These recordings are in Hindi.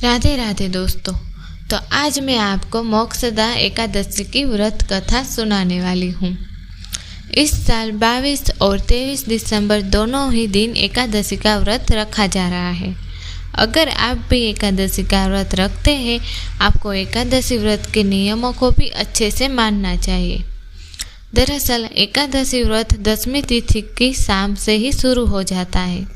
राधे राधे दोस्तों। तो आज मैं आपको मोक्षदा एकादशी की व्रत कथा सुनाने वाली हूँ। इस साल 22 और 23 दिसंबर दोनों ही दिन एकादशी का व्रत रखा जा रहा है। अगर आप भी एकादशी का व्रत रखते हैं, आपको एकादशी व्रत के नियमों को भी अच्छे से मानना चाहिए। दरअसल एकादशी व्रत 10वीं तिथि की शाम से ही शुरू हो जाता है।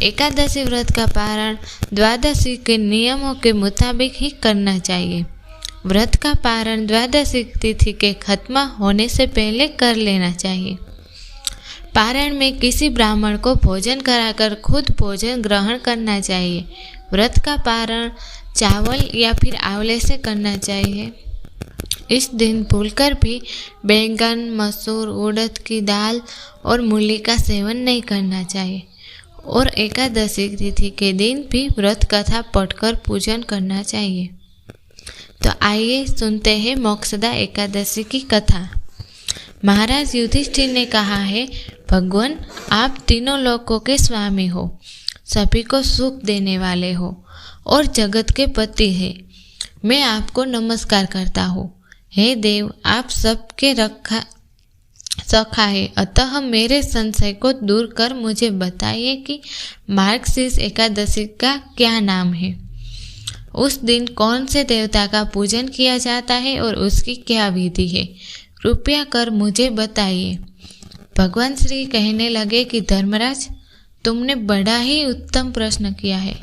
एकादशी व्रत का पारण द्वादशी के नियमों के मुताबिक ही करना चाहिए। व्रत का पारण द्वादशी तिथि के खत्म होने से पहले कर लेना चाहिए। पारण में किसी ब्राह्मण को भोजन कराकर खुद भोजन ग्रहण करना चाहिए। व्रत का पारण चावल या फिर आंवले से करना चाहिए। इस दिन भूलकर भी बैंगन, मसूर, उड़द की दाल और मूली का सेवन नहीं करना चाहिए। और एकादशी तिथि के दिन भी व्रत कथा पढ़कर पूजन करना चाहिए। तो आइए सुनते हैं मोक्षदा एकादशी की कथा। महाराज युधिष्ठिर ने कहा है, भगवान आप तीनों लोकों के स्वामी हो, सभी को सुख देने वाले हो और जगत के पति है। मैं आपको नमस्कार करता हूँ। हे देव, आप सबके सखा है, अतः मेरे संशय को दूर कर मुझे बताइए कि मार्गशीर्ष एकादशी का क्या नाम है। उस दिन कौन से देवता का पूजन किया जाता है और उसकी क्या विधि है, कृपया कर मुझे बताइए। भगवान श्री कहने लगे कि धर्मराज, तुमने बड़ा ही उत्तम प्रश्न किया है।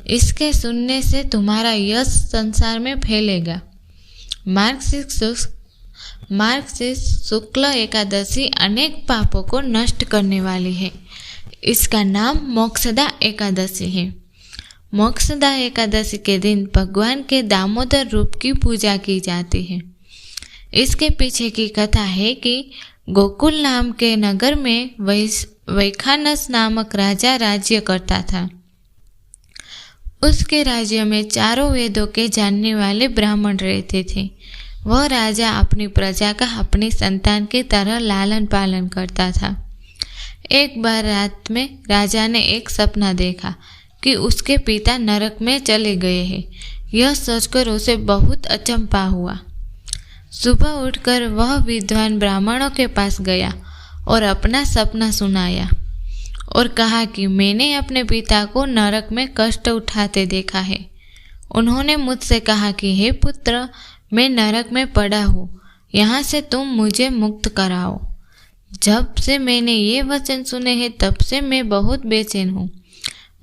इसके सुनने से तुम्हारा यश संसार में फैलेगा। मार्गशीर्ष शुक्ल एकादशी अनेक पापों को नष्ट करने वाली है। इसका नाम मोक्षदा एकादशी है। मोक्षदा एकादशी के दिन भगवान के दामोदर रूप की पूजा की जाती है। इसके पीछे की कथा है कि गोकुल नाम के नगर में वैखानस नामक राजा राज्य करता था। उसके राज्य में चारों वेदों के जानने वाले ब्राह्मण रहते थे। वह राजा अपनी प्रजा का अपनी संतान की तरह लालन पालन करता था। एक बार रात में राजा ने एक सपना देखा कि उसके पिता नरक में चले गए हैं। यह सोचकर उसे बहुत अचंभा हुआ। सुबह उठकर वह विद्वान ब्राह्मणों के पास गया और अपना सपना सुनाया और कहा कि मैंने अपने पिता को नरक में कष्ट उठाते देखा है। उन्होंने मुझसे कहा कि हे पुत्र, मैं नरक में पड़ा हूँ, यहाँ से तुम मुझे मुक्त कराओ। जब से मैंने ये वचन सुने हैं तब से मैं बहुत बेचैन हूँ।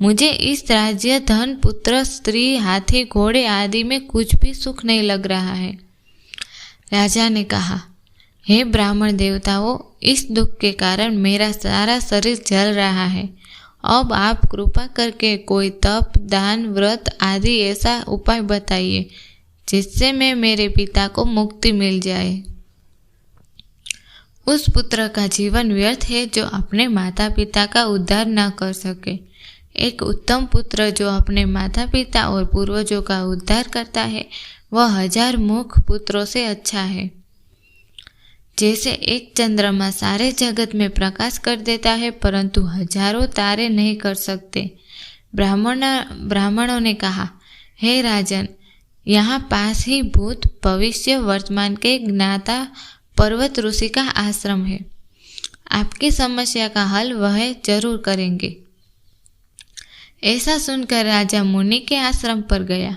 मुझे इस राज्य, धन, पुत्र, स्त्री, हाथी, घोड़े आदि में कुछ भी सुख नहीं लग रहा है। राजा ने कहा, हे ब्राह्मण देवताओं, इस दुख के कारण मेरा सारा शरीर जल रहा है। अब आप कृपा करके कोई तप, दान, व्रत आदि ऐसा उपाय बताइए जिससे मैं मेरे पिता को मुक्ति मिल जाए। उस पुत्र का जीवन व्यर्थ है जो अपने माता पिता का उद्धार न कर सके। एक उत्तम पुत्र जो अपने माता पिता और पूर्वजों का उद्धार करता है, वह 1000 मुख पुत्रों से अच्छा है। जैसे एक चंद्रमा सारे जगत में प्रकाश कर देता है, परंतु हजारों तारे नहीं कर सकते। ब्राह्मणों ने कहा, हे राजन, यहाँ पास ही भूत, भविष्य, वर्तमान के ज्ञाता पर्वत ऋषि का आश्रम है। आपकी समस्या का हल वह जरूर करेंगे। ऐसा सुनकर राजा मुनि के आश्रम पर गया।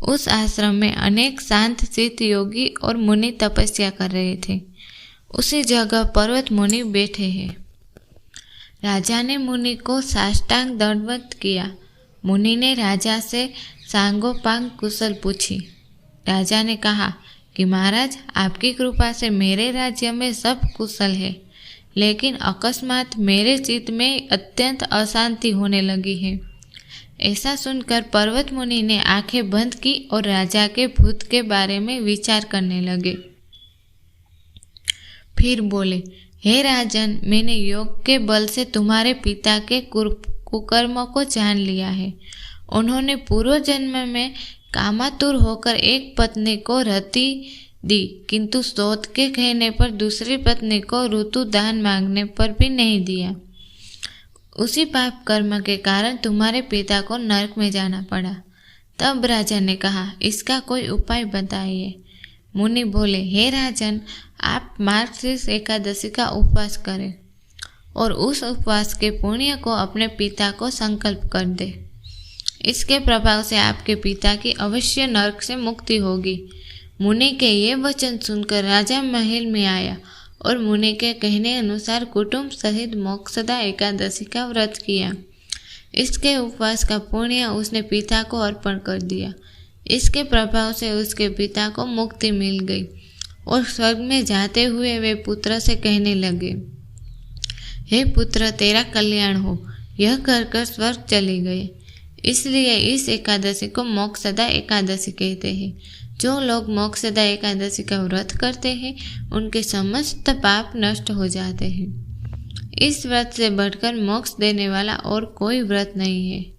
उस आश्रम में अनेक शांत चित्त योगी और मुनि तपस्या कर रहे थे। उसी जगह पर्वत मुनि बैठे हैं। राजा ने मुनि को साष्टांग दंडवत किया। मुनि ने राजा से सांगोपांग कुशल पूछी। राजा ने कहा कि महाराज, आपकी कृपा से मेरे राज्य में सब कुशल है, लेकिन अकस्मात मेरे चित्त में अत्यंत अशांति होने लगी है। ऐसा सुनकर पर्वत मुनि ने आंखें बंद की और राजा के भूत के बारे में विचार करने लगे। फिर बोले, हे राजन, मैंने योग के बल से तुम्हारे पिता के कुकर्मों को जान लिया है। उन्होंने पूर्व जन्म में कामातुर होकर एक पत्नी को रति दी, किंतु सोत के कहने पर दूसरी पत्नी को ऋतु दान मांगने पर भी नहीं दिया। उसी पाप कर्म के कारण तुम्हारे पिता को नरक में जाना पड़ा। तब राजा ने कहा, इसका कोई उपाय बताइए। मुनि बोले, हे राजन, आप मार्गशीर्ष एकादशी का उपवास करें और उस उपवास के पुण्य को अपने पिता को संकल्प कर दे। इसके प्रभाव से आपके पिता की अवश्य नरक से मुक्ति होगी। मुनि के ये वचन सुनकर राजा महल में आया और मुनि के कहने अनुसार कुटुंब सहित मोक्षदा एकादशी का व्रत किया। इसके उपवास का पुण्य उसने पिता को अर्पण कर दिया। इसके प्रभाव से उसके पिता को मुक्ति मिल गई और स्वर्ग में जाते हुए वे पुत्र से कहने लगे, हे पुत्र, तेरा कल्याण हो। यह कहकर स्वर्ग चले गए। इसलिए इस एकादशी को मोक्षदा एकादशी कहते हैं। जो लोग मोक्षदा एकादशी का व्रत करते हैं उनके समस्त पाप नष्ट हो जाते हैं। इस व्रत से बढ़कर मोक्ष देने वाला और कोई व्रत नहीं है।